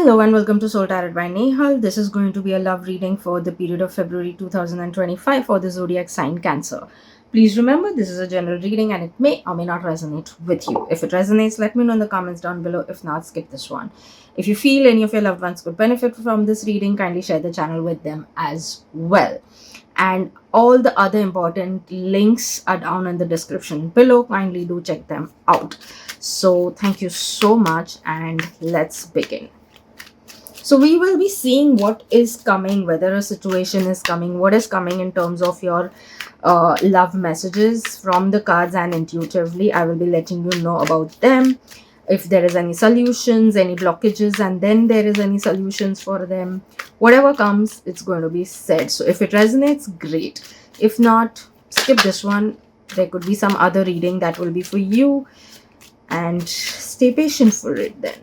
Hello and welcome to Soul Tarot by Nehal. This is going to be a love reading for the period of February 2025 for the zodiac sign Cancer. Please remember this is a general reading and it may or may not resonate with you. If it resonates, let me know in the comments down below. If not, skip this one. If you feel any of your loved ones could benefit from this reading, kindly share the channel with them as well. And all the other important links are down in the description below. Kindly do check them out. So thank you so much and let's begin. So we will be seeing what is coming, whether a situation is coming, what is coming in terms of your love messages from the cards, and intuitively I will be letting you know about them. If there is any solutions, any blockages, and then there is any solutions for them. Whatever comes, it's going to be said. So if it resonates, great. If not, skip this one. There could be some other reading that will be for you, and stay patient for it then.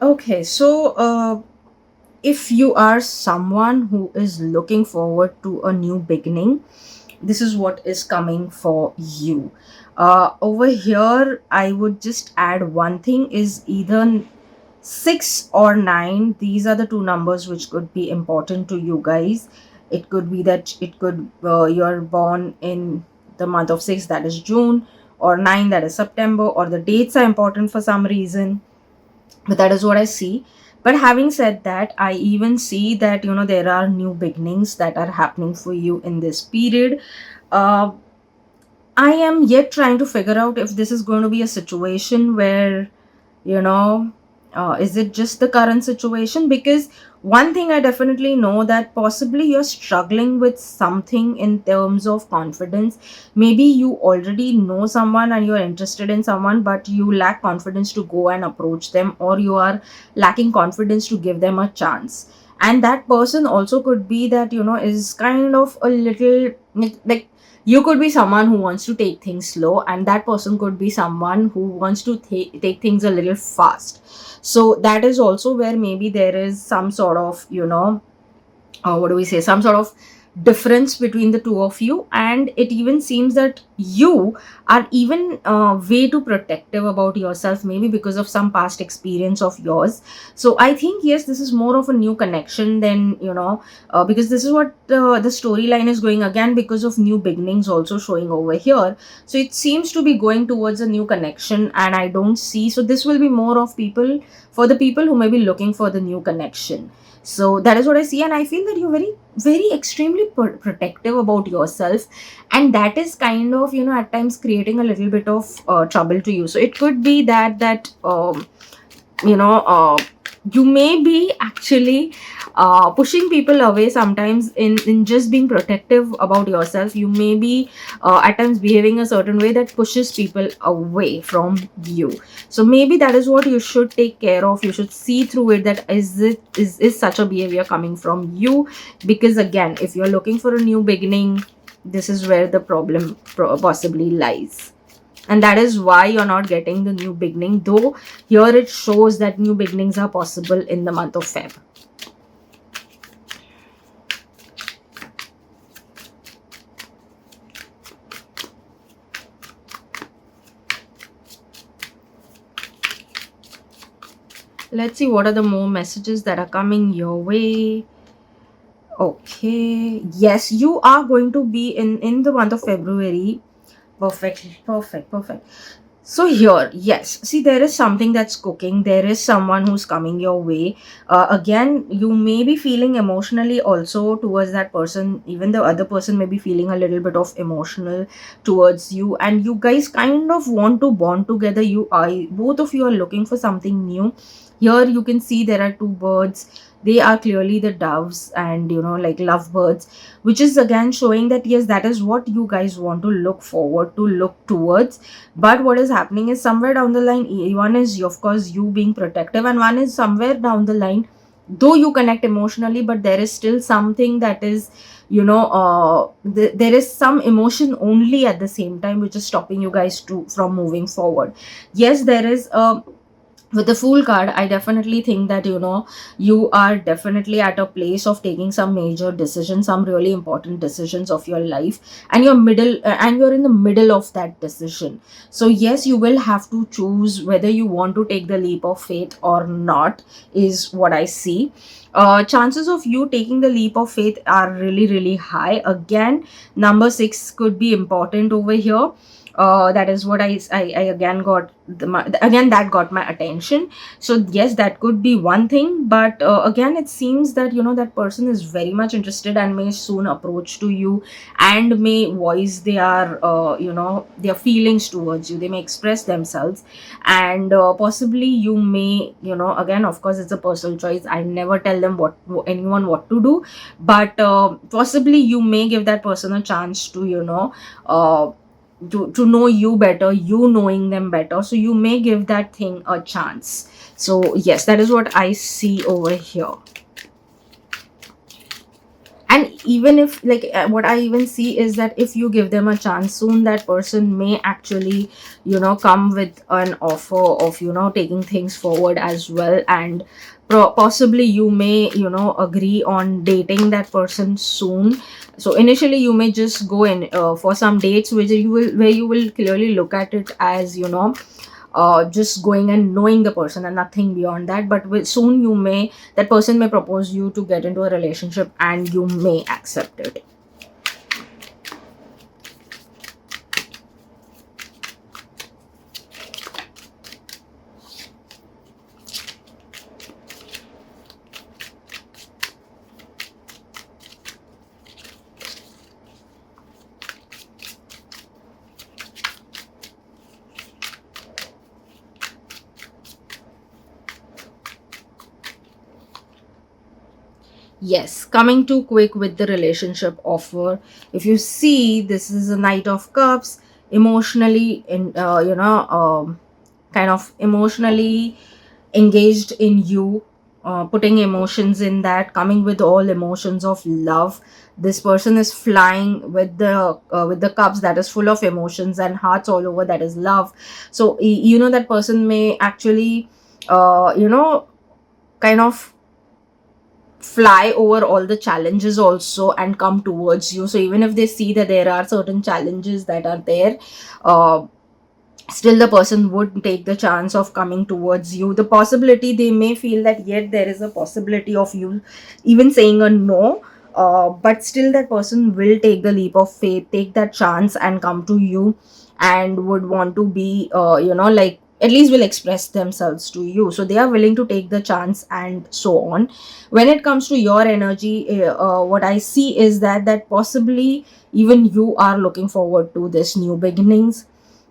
Okay, so if you are someone who is looking forward to a new beginning, this is what is coming for you. Over here, I would just add one thing is either 6 or 9. These are the two numbers which could be important to you guys. It could be that you're born in the month of 6, that is June, or 9, that is September, or the dates are important for some reason, but that is what I see. But having said that, I even see that there are new beginnings that are happening for you in this period. uh, I am yet trying to figure out if this is going to be a situation where you know is it just the current situation, because one thing I definitely know that possibly you're struggling with something in terms of confidence. Maybe you already know someone and you're interested in someone, but you lack confidence to go and approach them, or you are lacking confidence to give them a chance. And that person also could be that is kind of a little like, you could be someone who wants to take things slow, and that person could be someone who wants to take things a little fast. So that is also where maybe there is some sort of what do we say, some sort of difference between the two of you. And it even seems that you are even way too protective about yourself, maybe because of some past experience of yours. So I think yes, this is more of a new connection than because this is what the storyline is going, again because of new beginnings also showing over here. So it seems to be going towards a new connection, and I don't see, so this will be more of people, for the people who may be looking for the new connection. So that is what I see, and I feel that you're very very extremely protective about yourself, and that is kind of at times creating a little bit of trouble to you. So it could be that you know uh, you may be actually pushing people away sometimes in just being protective about yourself. You may be at times behaving a certain way that pushes people away from you. So maybe that is what you should take care of. You should see through it, that is such a behavior coming from you, because again, if you're looking for a new beginning, this is where the problem possibly lies. And that is why you're not getting the new beginning, though here it shows that new beginnings are possible in the month of Feb. Let's see what are the more messages that are coming your way. Okay, yes, you are going to be in the month of February. Perfect. So here, yes, see, there is something that's cooking. There is someone who's coming your way. Again, you may be feeling emotionally also towards that person. Even the other person may be feeling a little bit of emotional towards you, and you guys kind of want to bond together. Both of you are looking for something new. Here you can see there are two birds. They are clearly the doves, and like lovebirds, which is again showing that yes, that is what you guys want to look forward to, look towards. But what is happening is somewhere down the line, one is of course you being protective, and one is somewhere down the line though you connect emotionally, but there is still something that is, there is some emotion only at the same time which is stopping you guys to from moving forward. Yes, there is a, with the Fool card, I definitely think that, you are definitely at a place of taking some major decisions, some really important decisions of your life, and you're in the middle of that decision. So yes, you will have to choose whether you want to take the leap of faith or not, is what I see. Chances of you taking the leap of faith are really, really high. Again, number 6 could be important over here. That is what I again got again that got my attention. So yes, that could be one thing, but again, it seems that, that person is very much interested and may soon approach to you, and may voice their feelings towards you. They may express themselves, and possibly you may, again, of course, it's a personal choice. I never tell them anyone what to do, but possibly you may give that person a chance to, uh, to know you better, you knowing them better. So you may give that thing a chance. So yes, that is what I see over here. And even if, like, what I even see is that if you give them a chance, soon that person may actually, come with an offer of, taking things forward as well. And possibly you may, agree on dating that person soon. So initially you may just go in for some dates, where you will clearly look at it as, just going and knowing the person and nothing beyond that. But soon that person may propose you to get into a relationship, and you may accept it. Yes, coming too quick with the relationship offer. If you see, this is a Knight of Cups, emotionally in kind of emotionally engaged in you, putting emotions in that, coming with all emotions of love. This person is flying with the cups, that is full of emotions, and hearts all over, that is love. So that person may actually kind of fly over all the challenges also and come towards you. So even if they see that there are certain challenges that are there, uh, still the person would take the chance of coming towards you. The possibility, they may feel that yet there is a possibility of you even saying a no, but still that person will take the leap of faith, take that chance, and come to you, and would want to be, like, at least will express themselves to you. So they are willing to take the chance, and so on. When it comes to your energy, what I see is that possibly even you are looking forward to this new beginnings,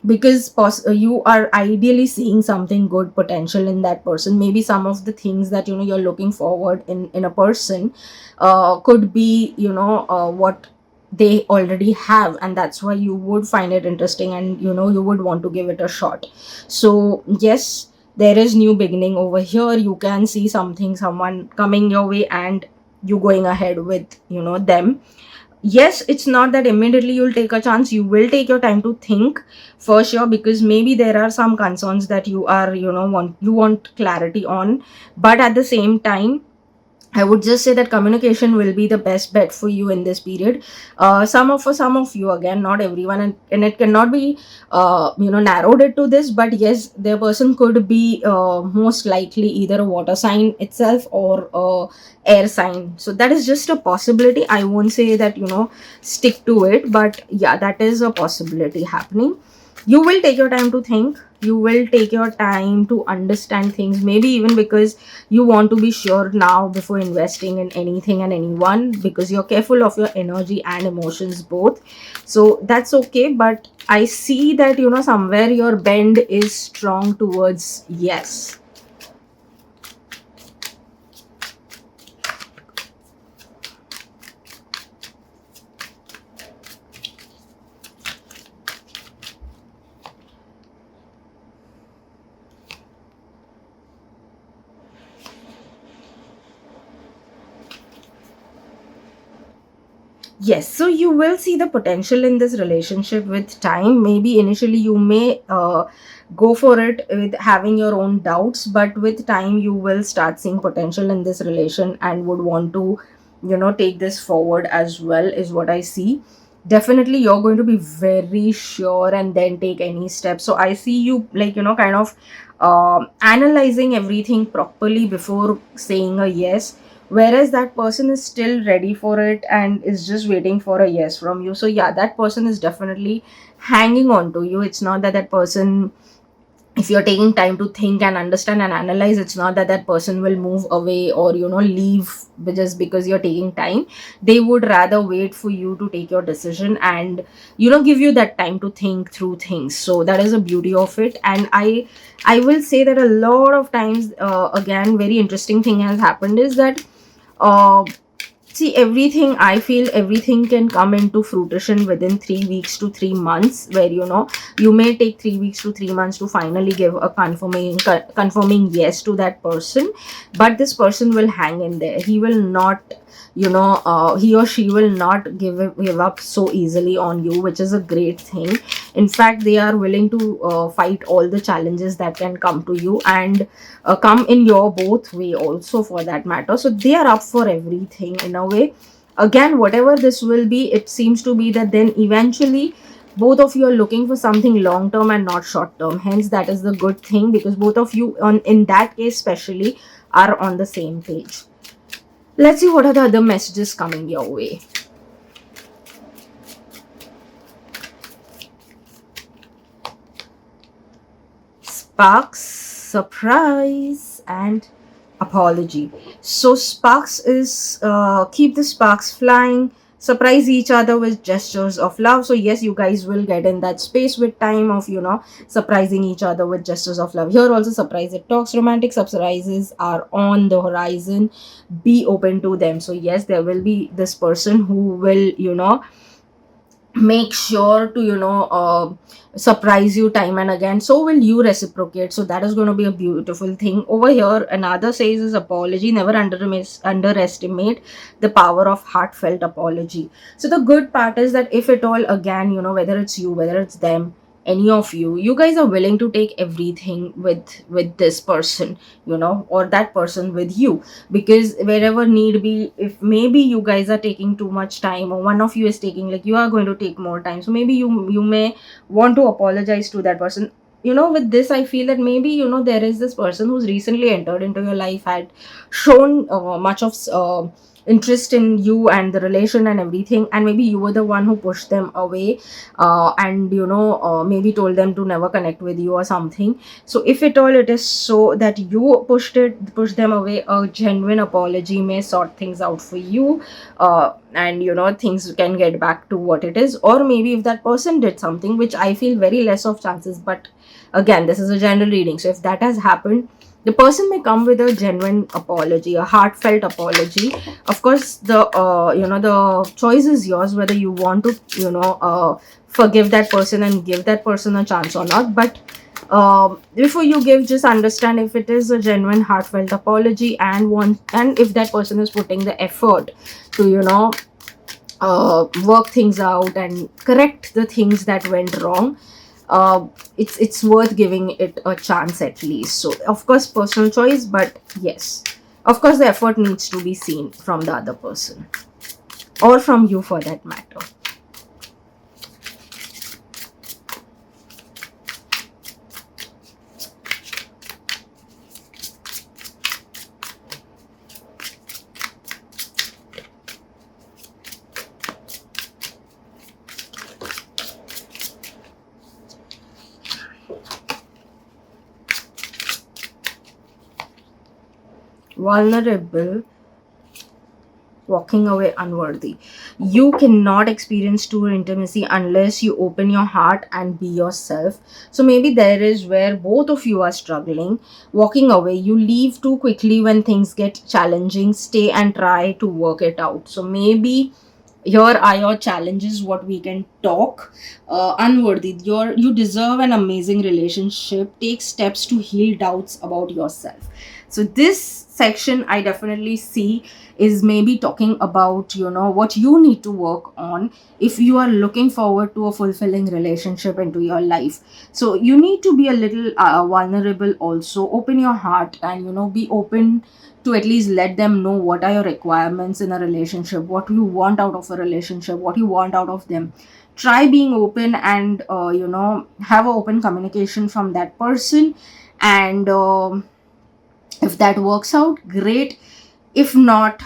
because you are ideally seeing something good potential in that person. Maybe some of the things that, you're looking forward in a person could be, what they already have, and that's why you would find it interesting, and you would want to give it a shot. So yes, there is new beginning over here. You can see someone coming your way, and you going ahead with, them. Yes, it's not that immediately you'll take a chance. You will take your time to think, for sure, because maybe there are some concerns that you are, want clarity on. But at the same time, I would just say that communication will be the best bet for you in this period. For some of you, again, not everyone, and it cannot be, narrowed it to this. But yes, the person could be most likely either a water sign itself, or air sign. So that is just a possibility. I won't say that, stick to it, but yeah, that is a possibility happening. You will take your time to think. You will take your time to understand things, maybe even because you want to be sure now before investing in anything and anyone, because you're careful of your energy and emotions both. So that's okay, but I see that, somewhere your bend is strong towards yes. Yes, so you will see the potential in this relationship with time. Maybe initially you may go for it with having your own doubts, but with time you will start seeing potential in this relation and would want to, take this forward as well, is what I see. Definitely, you're going to be very sure and then take any steps. So I see you, like, kind of analyzing everything properly before saying a yes, whereas that person is still ready for it and is just waiting for a yes from you. So yeah, that person is definitely hanging on to you. It's not that that person, if you're taking time to think and understand and analyze, it's not that that person will move away or leave just because you're taking time. They would rather wait for you to take your decision and give you that time to think through things. So that is the beauty of it. And I will say that a lot of times, again, very interesting thing has happened is that, uh, see, everything, I feel everything can come into fruition within 3 weeks to 3 months, where you may take 3 weeks to 3 months to finally give a confirming yes to that person. But this person will hang in there. He will not, he or she will not give up so easily on you, which is a great thing. In fact, they are willing to fight all the challenges that can come to you, and come in your both way also, for that matter. So they are up for everything in a way. Again, whatever this will be, it seems to be that then eventually both of you are looking for something long term and not short term. Hence, that is the good thing, because both of you, on in that case especially, are on the same page. Let's see what are the other messages coming your way. Sparks, surprise, and apology. So sparks is, keep the sparks flying, surprise each other with gestures of love. So yes, you guys will get in that space with time of surprising each other with gestures of love. Here also, surprise it talks. Romantic surprises are on the horizon. Be open to them. So yes, there will be this person who will make sure to surprise you time and again. So will you reciprocate. So that is going to be a beautiful thing over here. Another says is apology. Never underestimate the power of heartfelt apology. So the good part is that, if at all, again, whether it's you, whether it's them, any of you guys are willing to take everything with this person, or that person with you. Because wherever need be, if maybe you guys are taking too much time, or one of you is taking, like, you are going to take more time, so maybe you may want to apologize to that person. With this, I feel that maybe there is this person who's recently entered into your life, had shown much of interest in you and the relation and everything, and maybe you were the one who pushed them away, and maybe told them to never connect with you or something. So if at all it is so that you pushed them away, a genuine apology may sort things out for you, and things can get back to what it is. Or maybe if that person did something, which I feel very less of chances, but again, this is a general reading, so if that has happened, the person may come with a genuine apology, a heartfelt apology. Of course, the choice is yours, whether you want to forgive that person and give that person a chance or not. But before you give, just understand if it is a genuine heartfelt apology, and if that person is putting the effort to work things out and correct the things that went wrong. It's worth giving it a chance at least. So of course, personal choice, but yes, of course, the effort needs to be seen from the other person, or from you for that matter. Vulnerable, walking away unworthy. You cannot experience true intimacy unless you open your heart and be yourself. So maybe there is where both of you are struggling. Walking away, you leave too quickly when things get challenging. Stay and try to work it out. So maybe here are your challenges, what we can talk. Unworthy, you deserve an amazing relationship. Take steps to heal doubts about yourself. So this section I definitely see is maybe talking about, what you need to work on if you are looking forward to a fulfilling relationship into your life. So you need to be a little vulnerable also. Open your heart and, be open to at least let them know what are your requirements in a relationship, what you want out of a relationship, what you want out of them. Try being open and, have an open communication from that person. And if that works out, great. If not,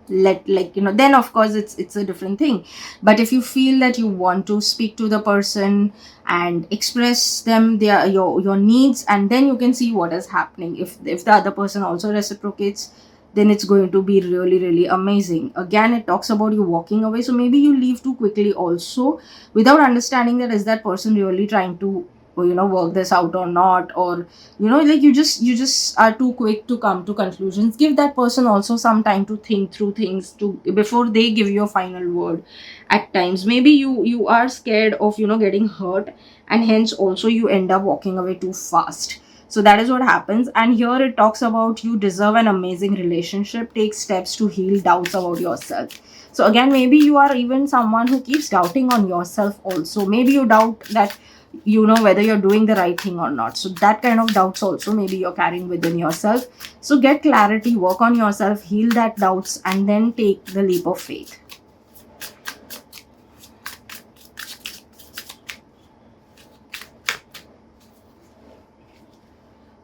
let, like, then of course it's a different thing. But if you feel that you want to speak to the person and express them your needs, and then you can see what is happening. If the other person also reciprocates, then it's going to be really, really amazing. Again, it talks about you walking away. So maybe you leave too quickly also, without understanding that is that person really trying to, work this out or not. Or, like, you just are too quick to come to conclusions. Give that person also some time to think through things to before they give you a final word. At times maybe you are scared of, getting hurt, and hence also you end up walking away too fast. So that is what happens. And here it talks about you deserve an amazing relationship. Take steps to heal doubts about yourself. So again, maybe you are even someone who keeps doubting on yourself also. Maybe you doubt that, whether you're doing the right thing or not. So that kind of doubts also maybe you're carrying within yourself. So get clarity, work on yourself, heal that doubts, and then take the leap of faith.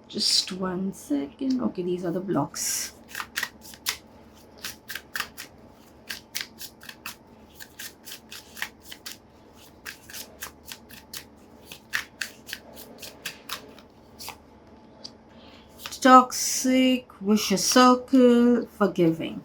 Just 1 second. Okay, these are the blocks. Toxic, vicious circle, forgiving.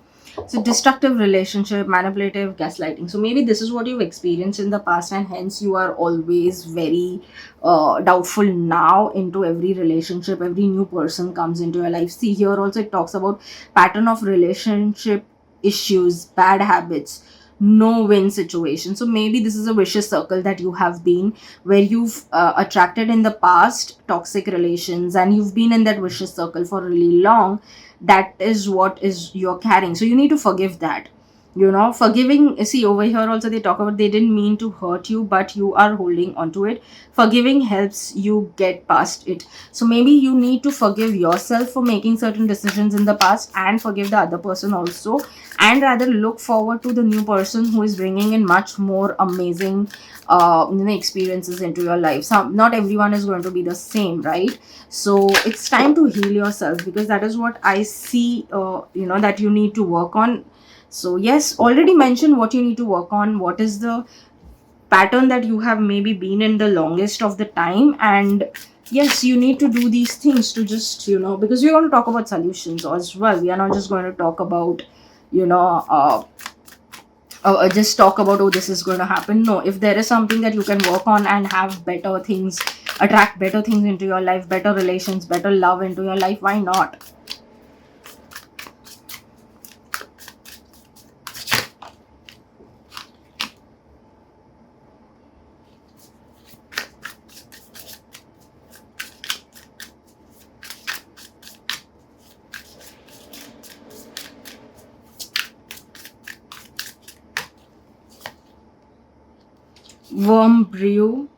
So destructive relationship, manipulative, gaslighting. So maybe this is what you've experienced in the past, and hence you are always very doubtful now into every relationship. Every new person comes into your life. See, here also it talks about pattern of relationship issues, bad habits, no win situation. So maybe this is a vicious circle that you have been, where you've attracted in the past toxic relations, and you've been in that vicious circle for really long. That is what is you're carrying. So you need to forgive that. Forgiving, see, over here also they talk about they didn't mean to hurt you, but you are holding on to it. Forgiving helps you get past it. So maybe you need to forgive yourself for making certain decisions in the past, and forgive the other person also, and rather look forward to the new person who is bringing in much more amazing experiences into your life. Not everyone is going to be the same, right? So it's time to heal yourself, because that is what I see, that you need to work on. So yes, already mentioned what you need to work on, what is the pattern that you have maybe been in the longest of the time. And yes, you need to do these things to just, because we're going to talk about solutions as well. We are not just going to talk about, just talk about, oh, this is going to happen. No, if there is something that you can work on and have better things, attract better things into your life, better relations, better love into your life, why not? Warm brew,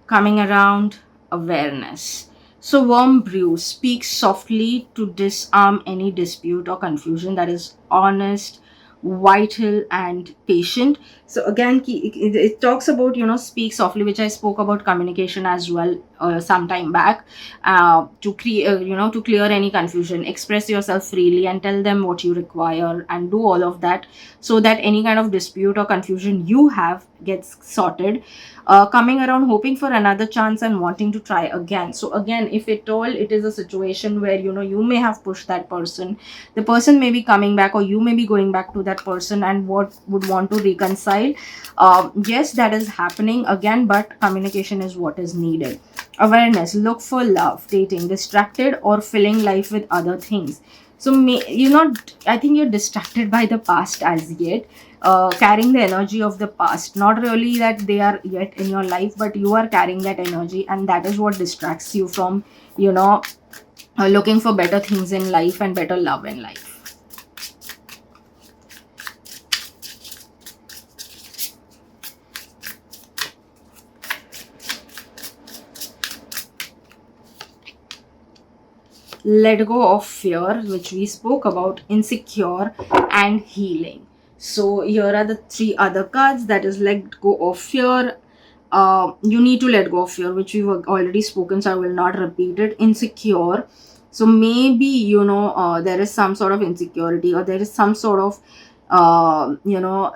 coming around, awareness. So warm brew speaks softly to disarm any dispute or confusion, that is honest, vital, and patient. So again, it talks about, speak softly, which I spoke about communication as well some time back. To create, to clear any confusion, express yourself freely and tell them what you require, and do all of that, so that any kind of dispute or confusion you have gets sorted. Coming around, hoping for another chance and wanting to try again. So again, if at all it is a situation where, you may have pushed that person, the person may be coming back, or you may be going back to that person and what would want to reconcile. Yes, that is happening again, but communication is what is needed. Awareness, look for love, dating, distracted, or filling life with other things. So you're not, I think you're distracted by the past as yet, carrying the energy of the past. Not really that they are yet in your life, but you are carrying that energy, and that is what distracts you from, you know looking for better things in life and better love in life. Let go of fear, which we spoke about, insecure, and healing. So here are the three other cards, that is let go of fear. You need to let go of fear, which we've already spoken, so I will not repeat it. Insecure. So maybe, there is some sort of insecurity, or there is some sort of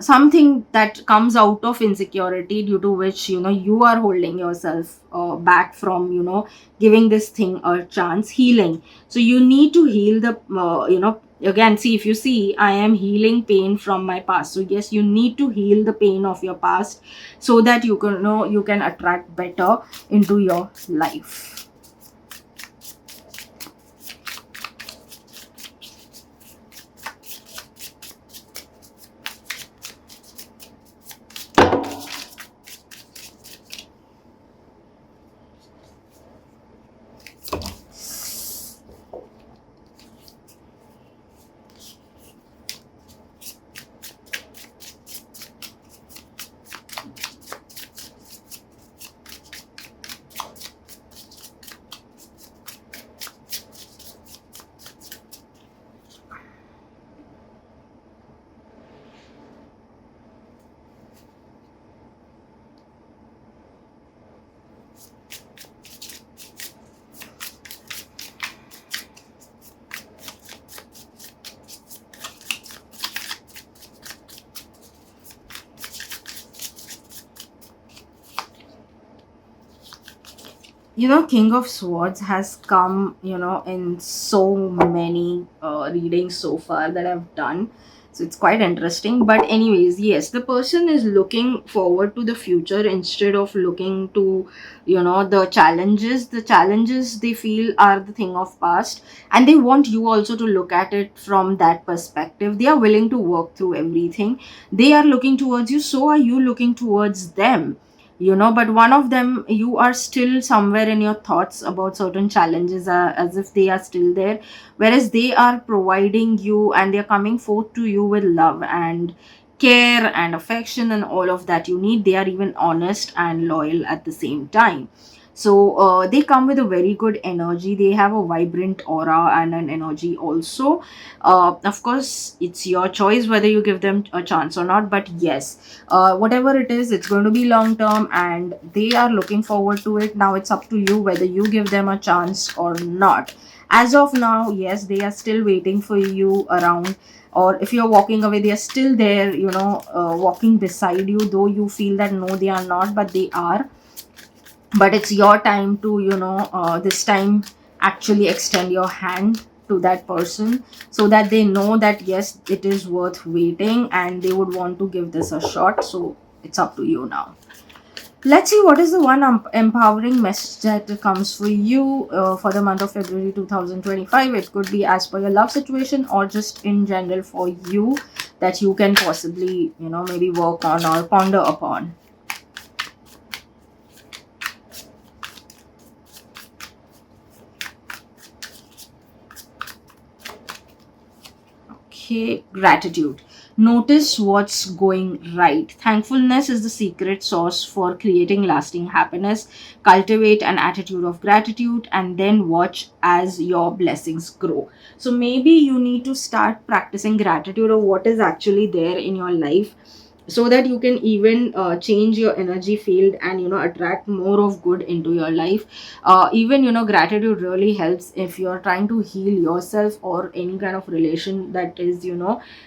something that comes out of insecurity, due to which you are holding yourself back from giving this thing a chance. Healing. So you need to heal the again, see, if you see, I am healing pain from my past. So yes, you need to heal the pain of your past, so that you can you can attract better into your life. King of Swords has come, in so many readings so far that I've done. So it's quite interesting. But, anyways, yes, the person is looking forward to the future instead of looking to, the challenges. The challenges they feel are the thing of past, and they want you also to look at it from that perspective. They are willing to work through everything. They are looking towards you, so are you looking towards them, but one of them, you are still somewhere in your thoughts about certain challenges, as if they are still there, whereas they are providing you, and they're coming forth to you with love and care and affection and all of that you need. They are even honest and loyal at the same time. So they come with a very good energy. They have a vibrant aura and an energy also. Of course, it's your choice whether you give them a chance or not, but yes, whatever it is, it's going to be long term, and they are looking forward to it. Now it's up to you whether you give them a chance or not. As of now, yes, they are still waiting for you around, or if you're walking away, they are still there, walking beside you, though you feel that no, they are not, but they are. But it's your time to this time actually extend your hand to that person, so that they know that yes, it is worth waiting, and they would want to give this a shot. So it's up to you now. Let's see what is the one empowering message that comes for you for the month of February 2025. It could be as per your love situation, or just in general for you, that you can possibly maybe work on or ponder upon. Okay, gratitude. Notice what's going right. Thankfulness is the secret sauce for creating lasting happiness. Cultivate an attitude of gratitude, and then watch as your blessings grow. So maybe you need to start practicing gratitude of what is actually there in your life, so that you can even change your energy field and attract more of good into your life. Even gratitude really helps if you're trying to heal yourself, or any kind of relation that is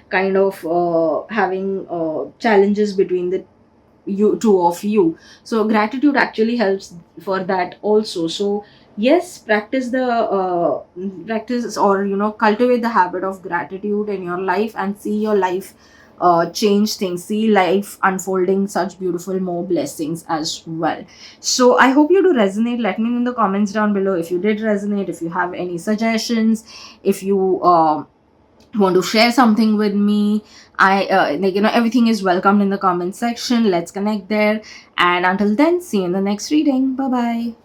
kind of having challenges between the you two of you. So gratitude actually helps for that also. So yes, practice the practice, or cultivate the habit of gratitude in your life, and see your life change things, see life unfolding such beautiful more blessings as well. So I hope you do resonate. Let me know in the comments down below if you did resonate, if you have any suggestions, if you want to share something with me. I everything is welcomed in the comment section. Let's connect there, and until then, see you in the next reading. Bye bye.